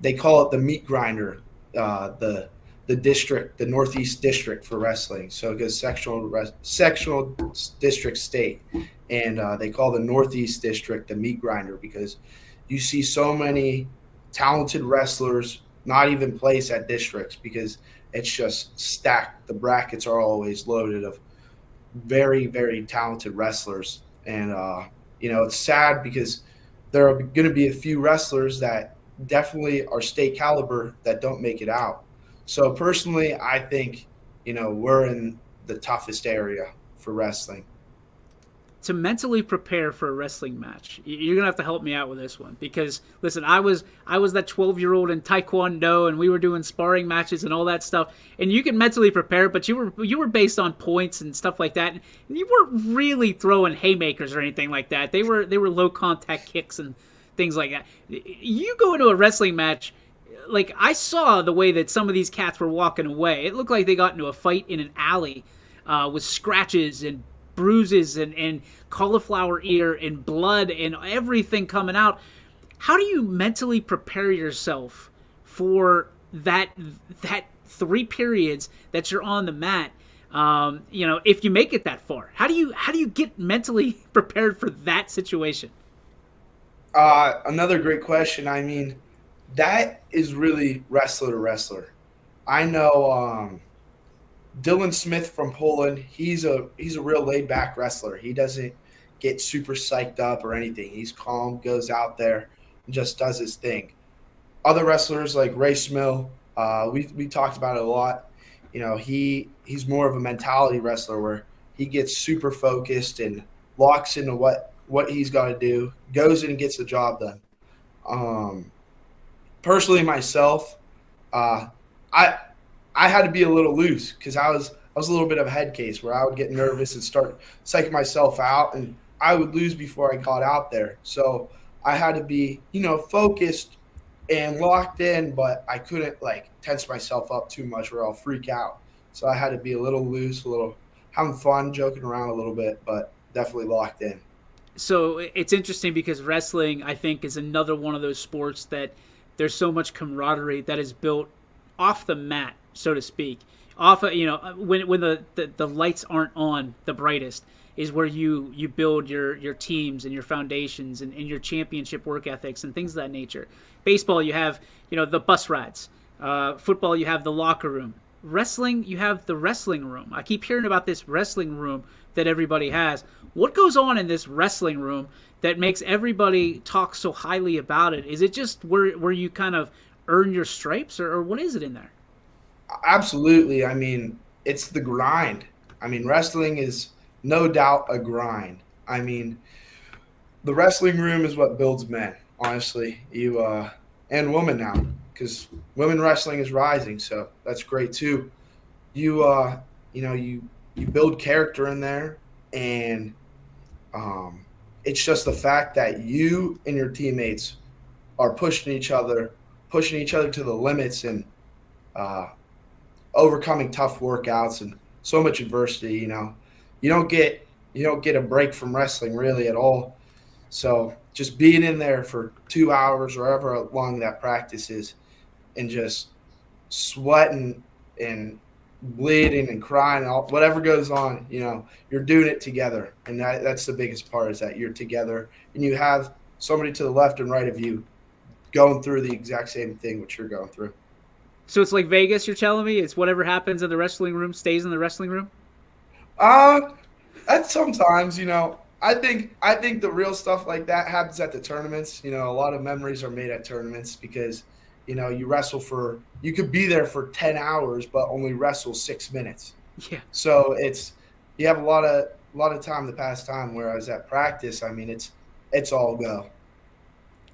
they call it the meat grinder, the district, the Northeast district for wrestling. So it goes sectional district state. And they call the Northeast district the meat grinder because you see so many talented wrestlers not even place at districts because it's just stacked. The brackets are always loaded of very, very talented wrestlers. And, it's sad because there are going to be a few wrestlers that definitely are state caliber that don't make it out. So personally, I think, we're in the toughest area for wrestling. To mentally prepare for a wrestling match, you're gonna have to help me out with this one because listen, I was that 12-year-old in Taekwondo and we were doing sparring matches and all that stuff, and you can mentally prepare, but you were based on points and stuff like that, and you weren't really throwing haymakers or anything like that. They were low contact kicks and things like that. You go into a wrestling match, like I saw the way that some of these cats were walking away. It looked like they got into a fight in an alley with scratches and bruises and cauliflower ear and blood and everything coming out. How do you mentally prepare yourself for that 3 periods that you're on the mat? If you make it that far, how do you get mentally prepared for that situation? Another great question. I mean, that is really wrestler to wrestler. I know Dylan Smith from Poland, he's a real laid-back wrestler. He doesn't get super psyched up or anything. He's calm, goes out there, and just does his thing. Other wrestlers like Cmil, we talked about it a lot. He's more of a mentality wrestler where he gets super focused and locks into what he's got to do, goes in and gets the job done. Personally, myself, I had to be a little loose because I was a little bit of a head case where I would get nervous and start psyching myself out. And I would lose before I got out there. So I had to be, focused and locked in, but I couldn't like tense myself up too much or I'll freak out. So I had to be a little loose, a little having fun, joking around a little bit, but definitely locked in. So it's interesting because wrestling, I think, is another one of those sports that there's so much camaraderie that is built off the mat, so to speak. Off of, when the lights aren't on the brightest is where you build your teams and your foundations and your championship work ethics and things of that nature. Baseball, you have, the bus rides. Football, you have the locker room. Wrestling, you have the wrestling room. I keep hearing about this wrestling room that everybody has. What goes on in this wrestling room that makes everybody talk so highly about it? Is it just where you kind of earn your stripes, or what is it in there? Absolutely. I mean, it's the grind. I mean, wrestling is no doubt a grind. I mean, the wrestling room is what builds men, honestly. And women now, because women wrestling is rising, so that's great too. You build character in there, and it's just the fact that you and your teammates are pushing each other to the limits and overcoming tough workouts and so much adversity. You don't get a break from wrestling really at all. So just being in there for 2 hours or however long that practice is, and just sweating and bleeding and crying, whatever goes on, you're doing it together. And that's the biggest part, is that you're together and you have somebody to the left and right of you going through the exact same thing which you're going through. So it's like Vegas, you're telling me? It's whatever happens in the wrestling room stays in the wrestling room? That's sometimes, I think the real stuff like that happens at the tournaments. A lot of memories are made at tournaments because, you could be there for 10 hours, but only wrestle 6 minutes. Yeah. So you have a lot of time to pass time. Whereas at practice, I mean, it's all go.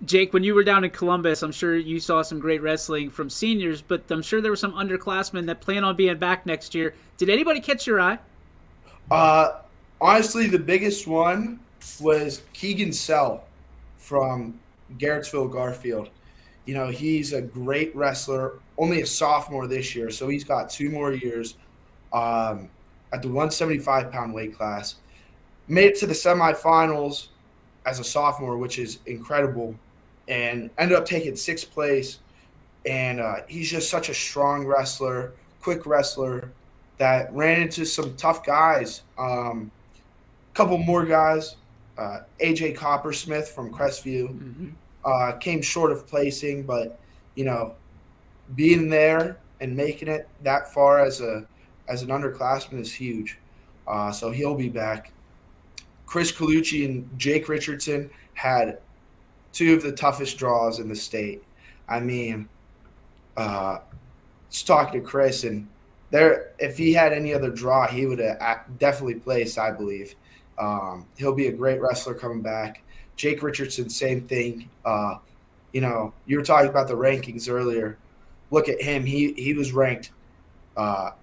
Jake, when you were down in Columbus, I'm sure you saw some great wrestling from seniors, but I'm sure there were some underclassmen that plan on being back next year. Did anybody catch your eye? Honestly, the biggest one was Keegan Sell from Garrettsville, Garfield. He's a great wrestler, only a sophomore this year, so he's got 2 more years at the 175-pound weight class. Made it to the semifinals as a sophomore, which is incredible, and ended up taking 6th place. And he's just such a strong wrestler, quick wrestler, that ran into some tough guys. Couple more guys, AJ Coppersmith from Crestview, came short of placing, but being there and making it that far as an underclassman is huge. So he'll be back. Chris Calucci and Jake Richardson had 2 of the toughest draws in the state. I mean, just talking to Chris, and if he had any other draw, he would have definitely placed, I believe. He'll be a great wrestler coming back. Jake Richardson, same thing. You were talking about the rankings earlier. Look at him. He was ranked, I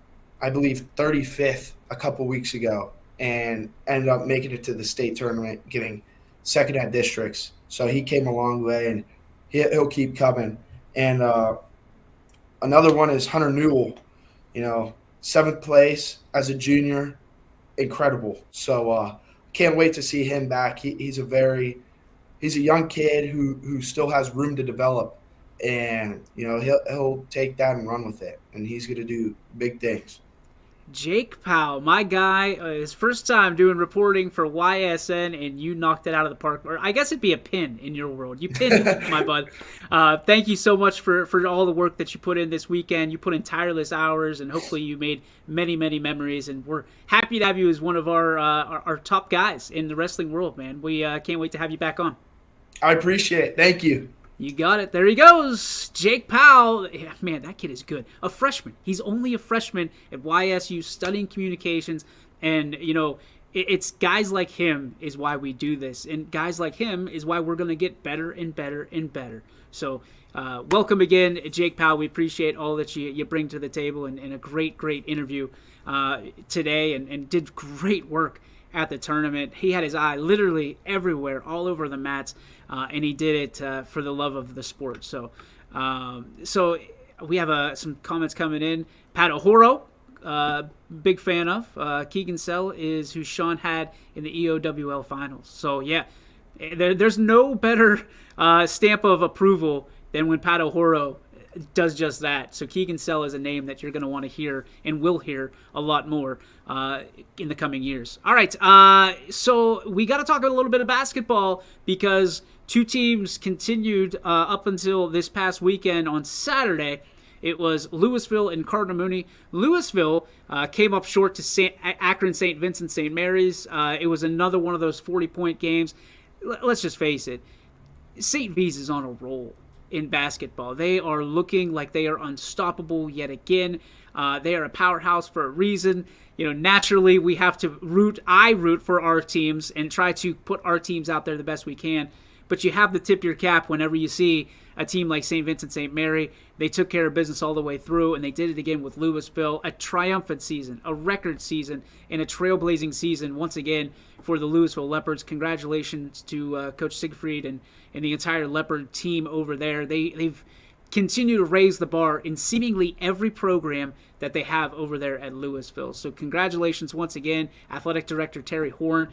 believe, 35th a couple weeks ago, and ended up making it to the state tournament, getting second at districts. So he came a long way, and he'll keep coming. And another one is Hunter Newell. 7th place as a junior, incredible. So can't wait to see him back. He's a young kid who still has room to develop, and he'll take that and run with it, and he's going to do big things. Jake Powell, my guy, his first time doing reporting for YSN, and you knocked it out of the park. Or I guess it'd be a pin in your world. You pinned it, my bud. Thank you so much for all the work that you put in this weekend. You put in tireless hours, and hopefully you made many, many memories. And we're happy to have you as one of our top guys in the wrestling world, man. We can't wait to have you back on. I appreciate it. Thank you. You got it. There he goes. Jake Powell. Yeah, man, that kid is good. A freshman. He's only a freshman at YSU studying communications. And, it's guys like him is why we do this. And guys like him is why we're going to get better and better and better. So welcome again, Jake Powell. We appreciate all that you bring to the table, and a great, great interview today, and did great work at the tournament. He had his eye literally everywhere, all over the mats, and he did it for the love of the sport. So we have some comments coming in. Pat O'Horo, big fan of. Keegan Sell is who Sean had in the EOWL finals. So, yeah, there's no better stamp of approval than when Pat O'Horo does just that. So Keegan Sell is a name that you're going to want to hear and will hear a lot more in the coming years. All right, so we got to talk a little bit of basketball because two teams continued up until this past weekend on Saturday. It was Louisville and Cardinal Mooney. Louisville came up short to Akron St. Vincent St. Mary's. It was another one of those 40-point games. Let's just face it, St. V's is on a roll in basketball. They are looking like they are unstoppable yet again. They are a powerhouse for a reason. Naturally, we have to I root for our teams and try to put our teams out there the best we can. But you have to tip your cap whenever you see a team like St. Vincent St. Mary. They took care of business all the way through, and they did it again with Louisville. A triumphant season, a record season, and a trailblazing season once again for the Louisville Leopards. Congratulations to Coach Siegfried and the entire Leopard team over there. They've continued to raise the bar in seemingly every program that they have over there at Louisville. So congratulations once again. Athletic Director Terry Horn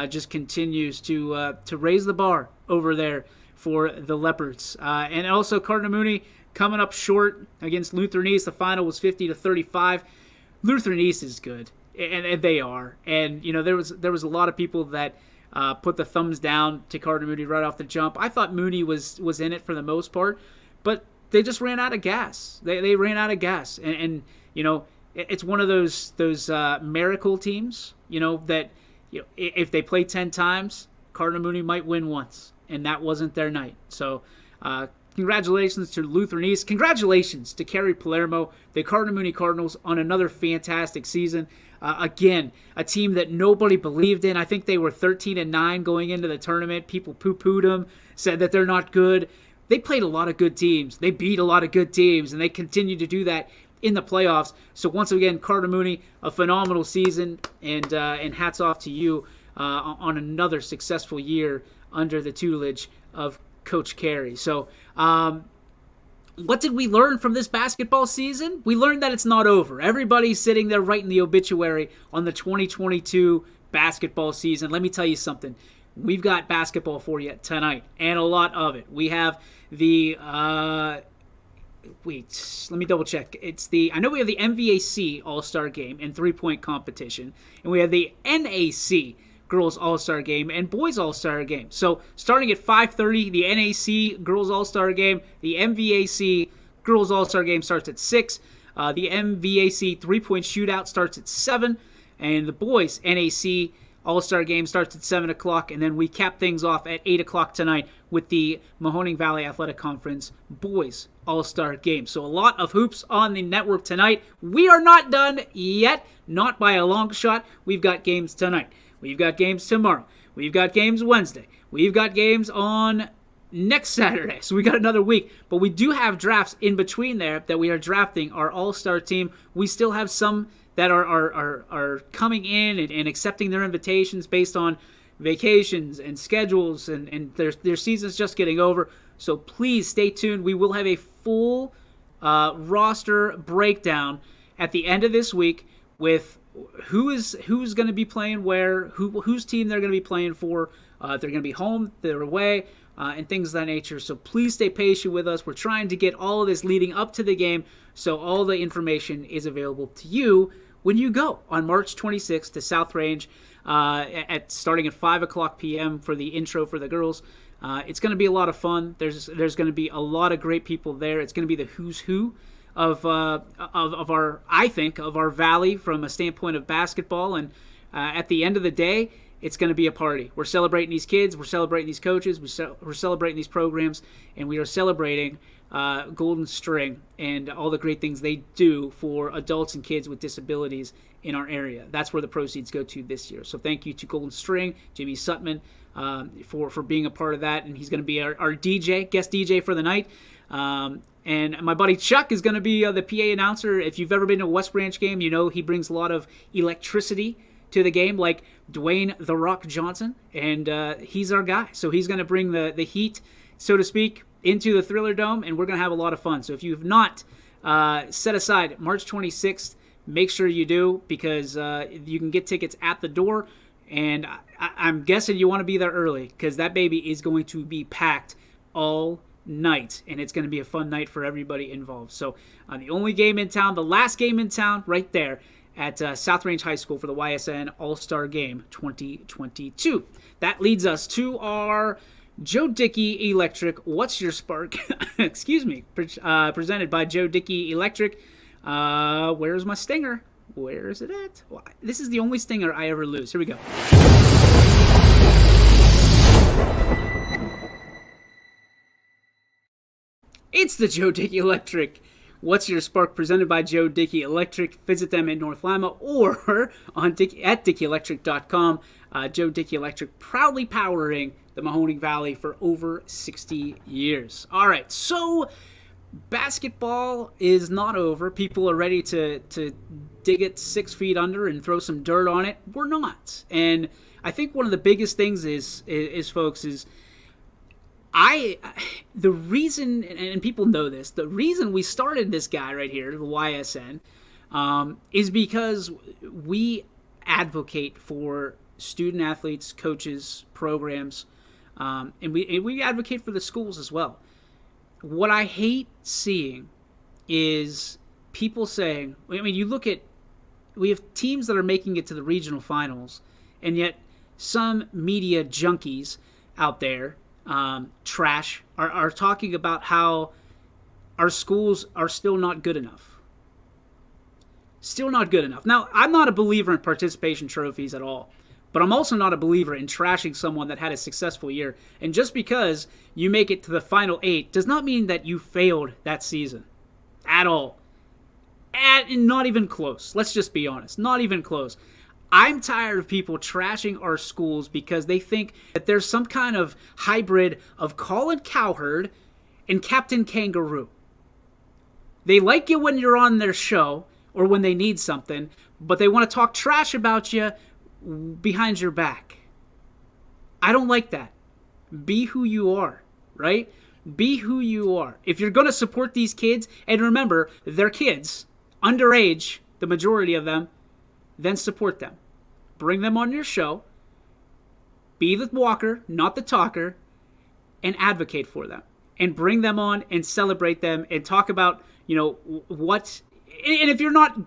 just continues to raise the bar over there for the Leopards. And also Cardinal Mooney coming up short against Lutheran East. The final was 50-35. Lutheran East is good, and they are. And there was a lot of people that put the thumbs down to Cardinal Mooney right off the jump. I thought Mooney was in it for the most part, but they just ran out of gas. They ran out of gas, and it's one of those miracle teams. That if they play 10 times, Cardinal Mooney might win once, and that wasn't their night. So congratulations to Lutheran East. Congratulations to Kerry Palermo, the Cardinal Mooney Cardinals, on another fantastic season. Again, a team that nobody believed in. I think they were 13-9 going into the tournament. People poo-pooed them, said that they're not good. They played a lot of good teams. They beat a lot of good teams, and they continue to do that in the playoffs. So once again, Cardinal Mooney, a phenomenal season, and hats off to you on another successful year under the tutelage of Coach Carey. So what did we learn from this basketball season? We learned that it's not over. Everybody's sitting there writing the obituary on the 2022 basketball season. Let me tell you something. We've got basketball for you tonight, and a lot of it. We have the let me double check. I know we have the MVAC All-Star Game and three-point competition, and we have the NAC Girls All-Star Game and Boys All-Star Game. So starting at 5:30, the NAC Girls All-Star Game, the MVAC Girls All-Star Game starts at 6. The MVAC three-point shootout starts at 7, and the Boys NAC All-Star Game starts at 7 o'clock, and then we cap things off at 8 o'clock tonight with the Mahoning Valley Athletic Conference Boys All-Star Game. So a lot of hoops on the network tonight. We are not done yet, not by a long shot. We've got games tonight. We've got games tomorrow. We've got games Wednesday. We've got games on next Saturday. So we got another week. But we do have drafts in between there that we are drafting our all-star team. We still have some that are coming in and accepting their invitations based on vacations and schedules, and their season's just getting over. So please stay tuned. We will have a full roster breakdown at the end of this week with who's going to be playing where, whose team they're going to be playing for. They're going to be home, they're away, and things of that nature. So please stay patient with us. We're trying to get all of this leading up to the game, so all the information is available to you when you go on March 26th to South Range starting at 5 o'clock p.m. for the intro for the girls. It's going to be a lot of fun. There's going to be a lot of great people there. It's going to be the who's who of our valley from a standpoint of basketball. And at the end of the day, it's going to be a party. We're celebrating these kids. We're celebrating these coaches. We're celebrating these programs. And we are celebrating Golden String and all the great things they do for adults and kids with disabilities in our area. That's where the proceeds go to this year. So thank you to Golden String, Jimmy Sutman, for being a part of that. And he's going to be our DJ, guest DJ for the night. And my buddy Chuck is going to be the PA announcer. If you've ever been to a West Branch game, you know he brings a lot of electricity to the game like Dwayne "The Rock" Johnson, and he's our guy. So he's going to bring the heat, so to speak, into the Thriller Dome, and we're going to have a lot of fun. So if you've not set aside March 26th, make sure you do, because you can get tickets at the door, and I'm guessing you want to be there early, because that baby is going to be packed all night, and it's going to be a fun night for everybody involved. So the only game in town, the last game in town, right there at South Range High School for the YSN All-Star Game 2022. That leads us to our Joe Dickey Electric What's Your Spark? Excuse me. Presented by Joe Dickey Electric. Where's my stinger? Where is it at? Well, this is the only stinger I ever lose. Here we go. It's the Joe Dickey Electric What's Your Spark? Presented by Joe Dickey Electric. Visit them in North Lima or on at DickeyElectric.com. Joe Dickey Electric, proudly powering the Mahoning Valley for over 60 years. All right, so basketball is not over. People are ready to dig it 6 feet under and throw some dirt on it. We're not. And I think one of the biggest things is folks, is the reason, and people know this, the reason we started this guy right here, the YSN, is because we advocate for student athletes, coaches, programs, and we advocate for the schools as well. What I hate seeing is people saying, I mean, you look at, we have teams that are making it to the regional finals, and yet some media junkies out there, trash, are talking about how our schools are still not good enough. Still not good enough. Now, I'm not a believer in participation trophies at all, but I'm also not a believer in trashing someone that had a successful year. And just because you make it to the final 8 does not mean that you failed that season at all. And not even close. Let's just be honest. Not even close. I'm tired of people trashing our schools because they think that there's some kind of hybrid of Colin Cowherd and Captain Kangaroo. They like you when you're on their show or when they need something, but they want to talk trash about you behind your back. I don't like that. Be who you are, right? Be who you are. If you're going to support these kids, and remember, they're kids, underage, the majority of them, then support them. Bring them on your show. Be the walker, not the talker, and advocate for them. And bring them on and celebrate them and talk about, what... And if you're not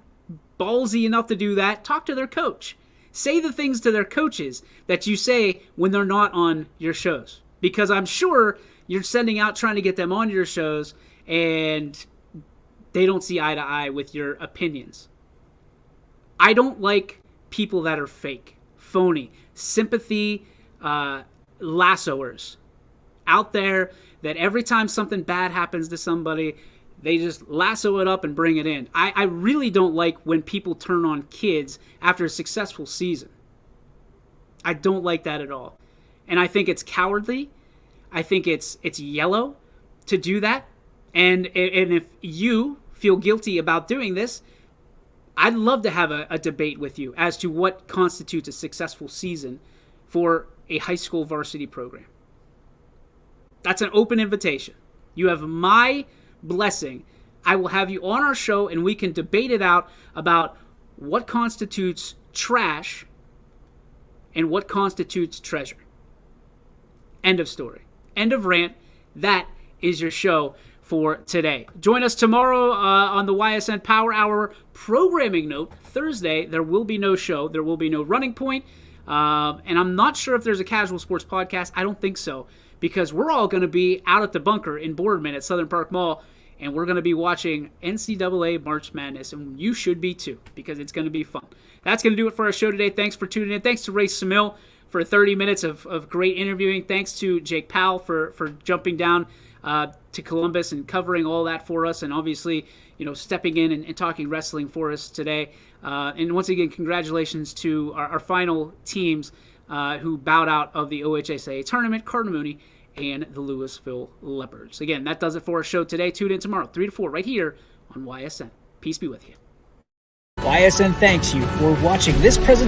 ballsy enough to do that, talk to their coach. Say the things to their coaches that you say when they're not on your shows. Because I'm sure you're sending out trying to get them on your shows and they don't see eye to eye with your opinions. I don't like people that are fake, phony, sympathy lassoers out there that every time something bad happens to somebody, they just lasso it up and bring it in. I really don't like when people turn on kids after a successful season. I don't like that at all. And I think it's cowardly. I think it's yellow to do that. And if you feel guilty about doing this, I'd love to have a debate with you as to what constitutes a successful season for a high school varsity program. That's an open invitation. You have my blessing. I will have you on our show and we can debate it out about what constitutes trash and what constitutes treasure. End of story. End of rant. That is your show for today. Join us tomorrow on the YSN Power Hour programming note. Thursday, there will be no show. There will be no running point. And I'm not sure if there's a casual sports podcast. I don't think so, because we're all going to be out at the bunker in Boardman at Southern Park Mall, and we're going to be watching NCAA March Madness, and you should be too, because it's going to be fun. That's going to do it for our show today. Thanks for tuning in. Thanks to Cmil for 30 minutes of great interviewing. Thanks to Jake Powell for jumping down to Columbus and covering all that for us, and obviously, stepping in and talking wrestling for us today. And once again, congratulations to our final teams who bowed out of the OHSA tournament, Cardinal Mooney and the Louisville Leopards. Again, that does it for our show today. Tune in tomorrow, 3 to 4, right here on YSN. Peace be with you. YSN thanks you for watching this presentation.